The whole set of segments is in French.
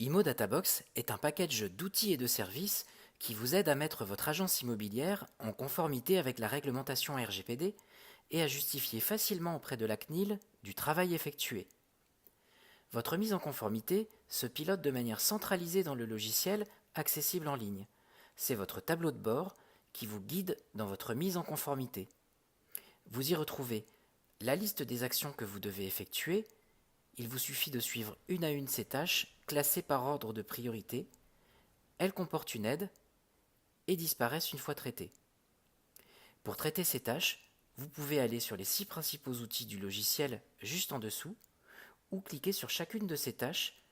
IMO Databox est un package d'outils et de services qui vous aide à mettre votre agence immobilière en conformité avec la réglementation RGPD et à justifier facilement auprès de la CNIL du travail effectué. Votre mise en conformité se pilote de manière centralisée dans le logiciel accessible en ligne. C'est votre tableau de bord qui vous guide dans votre mise en conformité. Vous y retrouvez la liste des actions que vous devez effectuer. Il vous suffit de suivre une à une ces tâches classées par ordre de priorité. Elles comportent une aide et disparaissent une fois traitées. Pour traiter ces tâches, vous pouvez aller sur les 6 principaux outils du logiciel juste en dessous ou cliquer sur chacune de ces tâches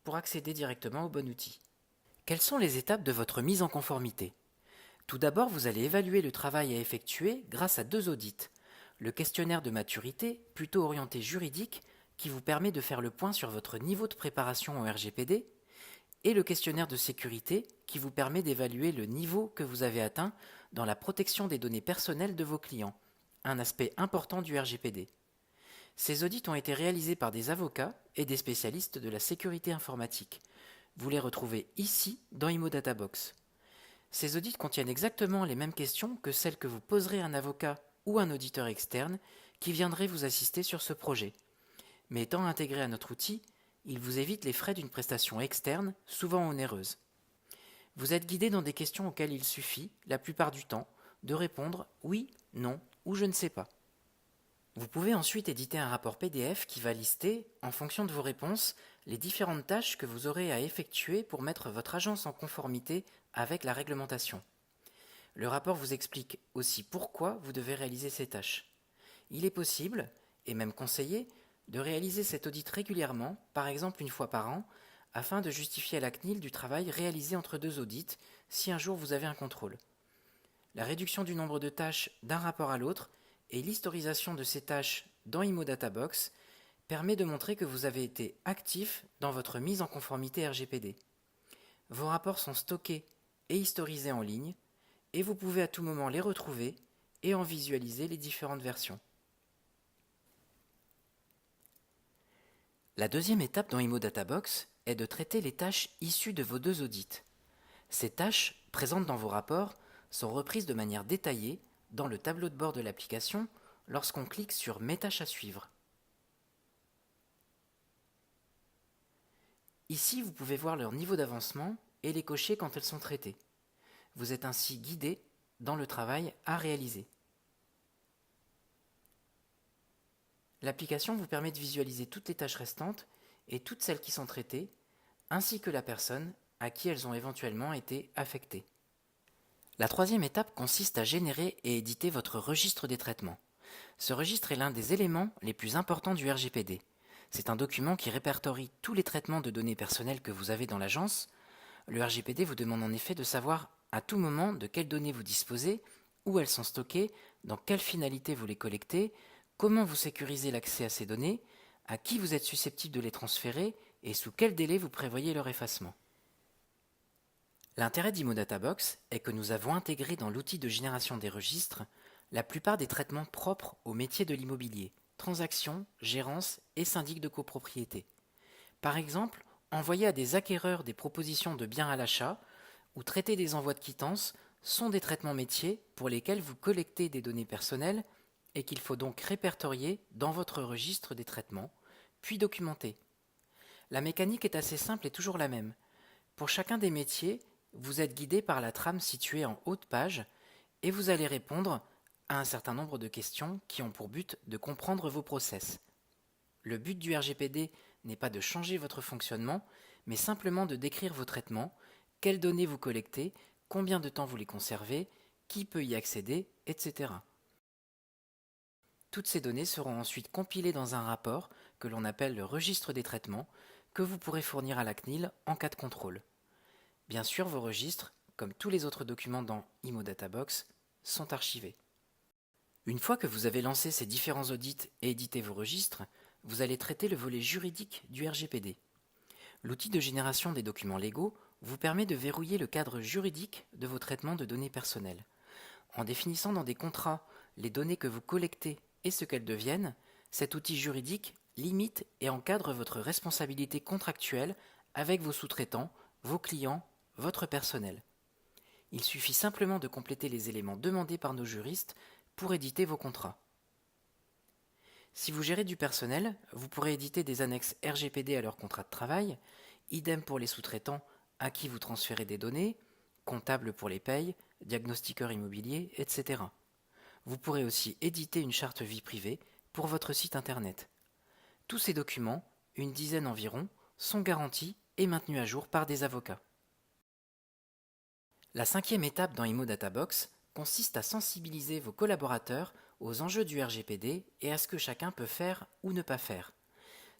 pour accéder directement au bon outil. Quelles sont les étapes de votre mise en conformité? Tout d'abord, vous allez évaluer le travail à effectuer grâce à 2 audits. Le questionnaire de maturité, plutôt orienté juridique, qui vous permet de faire le point sur votre niveau de préparation au RGPD, et le questionnaire de sécurité, qui vous permet d'évaluer le niveau que vous avez atteint dans la protection des données personnelles de vos clients, un aspect important du RGPD. Ces audits ont été réalisés par des avocats et des spécialistes de la sécurité informatique. Vous les retrouvez ici dans IMO Databox. Ces audits contiennent exactement les mêmes questions que celles que vous poserez à un avocat ou un auditeur externe qui viendrait vous assister sur ce projet. Mais étant intégré à notre outil, il vous évite les frais d'une prestation externe, souvent onéreuse. Vous êtes guidé dans des questions auxquelles il suffit, la plupart du temps, de répondre oui, non ou je ne sais pas. Vous pouvez ensuite éditer un rapport PDF qui va lister, en fonction de vos réponses, les différentes tâches que vous aurez à effectuer pour mettre votre agence en conformité avec la réglementation. Le rapport vous explique aussi pourquoi vous devez réaliser ces tâches. Il est possible, et même conseillé, de réaliser cet audit régulièrement, par exemple une fois par an, afin de justifier à la CNIL du travail réalisé entre 2 audits si un jour vous avez un contrôle. La réduction du nombre de tâches d'un rapport à l'autre et l'historisation de ces tâches dans IMO Databox permet de montrer que vous avez été actif dans votre mise en conformité RGPD. Vos rapports sont stockés et historisés en ligne et vous pouvez à tout moment les retrouver et en visualiser les différentes versions. La deuxième étape dans IMO Databox est de traiter les tâches issues de vos 2 audits. Ces tâches, présentes dans vos rapports, sont reprises de manière détaillée dans le tableau de bord de l'application lorsqu'on clique sur Mes tâches à suivre. Ici, vous pouvez voir leur niveau d'avancement et les cocher quand elles sont traitées. Vous êtes ainsi guidé dans le travail à réaliser. L'application vous permet de visualiser toutes les tâches restantes et toutes celles qui sont traitées, ainsi que la personne à qui elles ont éventuellement été affectées. La troisième étape consiste à générer et éditer votre registre des traitements. Ce registre est l'un des éléments les plus importants du RGPD. C'est un document qui répertorie tous les traitements de données personnelles que vous avez dans l'agence. Le RGPD vous demande en effet de savoir à tout moment de quelles données vous disposez, où elles sont stockées, dans quelle finalité vous les collectez, comment vous sécurisez l'accès à ces données, à qui vous êtes susceptible de les transférer et sous quel délai vous prévoyez leur effacement. L'intérêt d'IMO Databox est que nous avons intégré dans l'outil de génération des registres la plupart des traitements propres au métier de l'immobilier, transactions, gérance et syndic de copropriété. Par exemple, envoyer à des acquéreurs des propositions de biens à l'achat ou traiter des envois de quittance sont des traitements métiers pour lesquels vous collectez des données personnelles et qu'il faut donc répertorier dans votre registre des traitements, puis documenter. La mécanique est assez simple et toujours la même. Pour chacun des métiers, vous êtes guidé par la trame située en haut de page et vous allez répondre à un certain nombre de questions qui ont pour but de comprendre vos process. Le but du RGPD n'est pas de changer votre fonctionnement, mais simplement de décrire vos traitements, quelles données vous collectez, combien de temps vous les conservez, qui peut y accéder, etc. Toutes ces données seront ensuite compilées dans un rapport que l'on appelle le registre des traitements, que vous pourrez fournir à la CNIL en cas de contrôle. Bien sûr, vos registres, comme tous les autres documents dans IMO Databox, sont archivés. Une fois que vous avez lancé ces différents audits et édité vos registres, vous allez traiter le volet juridique du RGPD. L'outil de génération des documents légaux vous permet de verrouiller le cadre juridique de vos traitements de données personnelles. En définissant dans des contrats les données que vous collectez et ce qu'elles deviennent, cet outil juridique limite et encadre votre responsabilité contractuelle avec vos sous-traitants, vos clients, votre personnel. Il suffit simplement de compléter les éléments demandés par nos juristes pour éditer vos contrats. Si vous gérez du personnel, vous pourrez éditer des annexes RGPD à leur contrat de travail, idem pour les sous-traitants à qui vous transférez des données, comptables pour les payes, diagnostiqueurs immobiliers, etc. Vous pourrez aussi éditer une charte vie privée pour votre site internet. Tous ces documents, une dizaine environ, sont garantis et maintenus à jour par des avocats. La cinquième étape dans ImoDataBox consiste à sensibiliser vos collaborateurs aux enjeux du RGPD et à ce que chacun peut faire ou ne pas faire.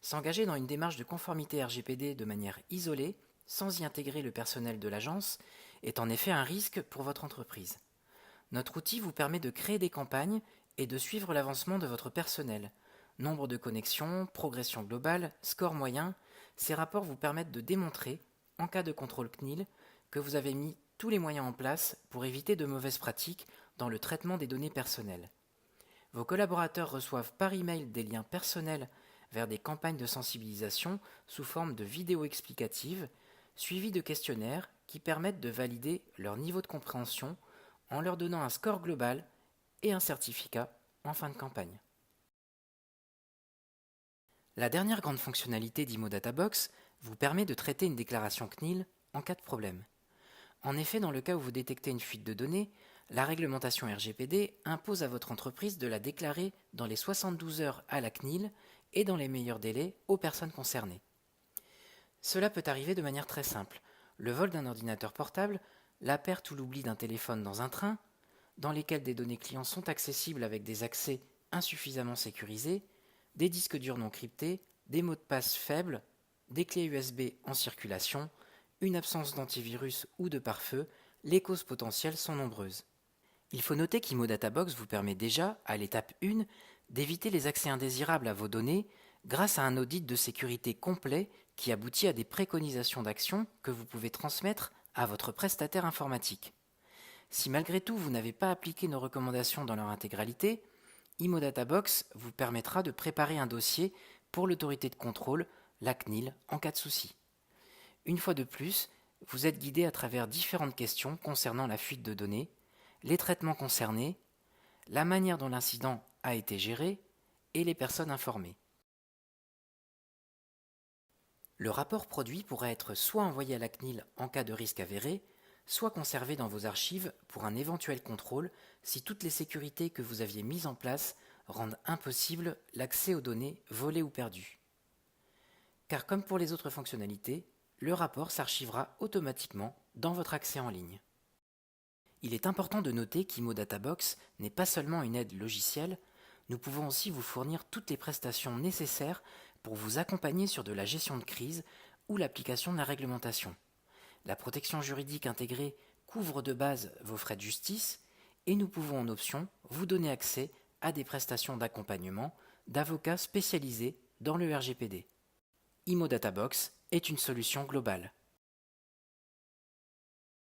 S'engager dans une démarche de conformité RGPD de manière isolée, sans y intégrer le personnel de l'agence, est en effet un risque pour votre entreprise. Notre outil vous permet de créer des campagnes et de suivre l'avancement de votre personnel. Nombre de connexions, progression globale, score moyen, ces rapports vous permettent de démontrer, en cas de contrôle CNIL, que vous avez mis tous les moyens en place pour éviter de mauvaises pratiques dans le traitement des données personnelles. Vos collaborateurs reçoivent par email des liens personnels vers des campagnes de sensibilisation sous forme de vidéos explicatives, suivies de questionnaires qui permettent de valider leur niveau de compréhension en leur donnant un score global et un certificat en fin de campagne. La dernière grande fonctionnalité d'ImoDataBox vous permet de traiter une déclaration CNIL en cas de problème. En effet, dans le cas où vous détectez une fuite de données, la réglementation RGPD impose à votre entreprise de la déclarer dans les 72 heures à la CNIL et dans les meilleurs délais aux personnes concernées. Cela peut arriver de manière très simple. Le vol d'un ordinateur portable, la perte ou l'oubli d'un téléphone dans un train, dans lesquels des données clients sont accessibles avec des accès insuffisamment sécurisés, des disques durs non cryptés, des mots de passe faibles, des clés USB en circulation, une absence d'antivirus ou de pare-feu, les causes potentielles sont nombreuses. Il faut noter qu'ImoDataBox vous permet déjà, à l'étape 1, d'éviter les accès indésirables à vos données grâce à un audit de sécurité complet qui aboutit à des préconisations d'action que vous pouvez transmettre à votre prestataire informatique. Si malgré tout vous n'avez pas appliqué nos recommandations dans leur intégralité, ImoDataBox vous permettra de préparer un dossier pour l'autorité de contrôle, la CNIL, en cas de souci. Une fois de plus, vous êtes guidé à travers différentes questions concernant la fuite de données, les traitements concernés, la manière dont l'incident a été géré et les personnes informées. Le rapport produit pourra être soit envoyé à la CNIL en cas de risque avéré, soit conservé dans vos archives pour un éventuel contrôle si toutes les sécurités que vous aviez mises en place rendent impossible l'accès aux données volées ou perdues. Car comme pour les autres fonctionnalités, le rapport s'archivera automatiquement dans votre accès en ligne. Il est important de noter qu'ImoDataBox n'est pas seulement une aide logicielle, nous pouvons aussi vous fournir toutes les prestations nécessaires pour vous accompagner sur de la gestion de crise ou l'application de la réglementation. La protection juridique intégrée couvre de base vos frais de justice et nous pouvons en option vous donner accès à des prestations d'accompagnement d'avocats spécialisés dans le RGPD. ImoDataBox est une solution globale.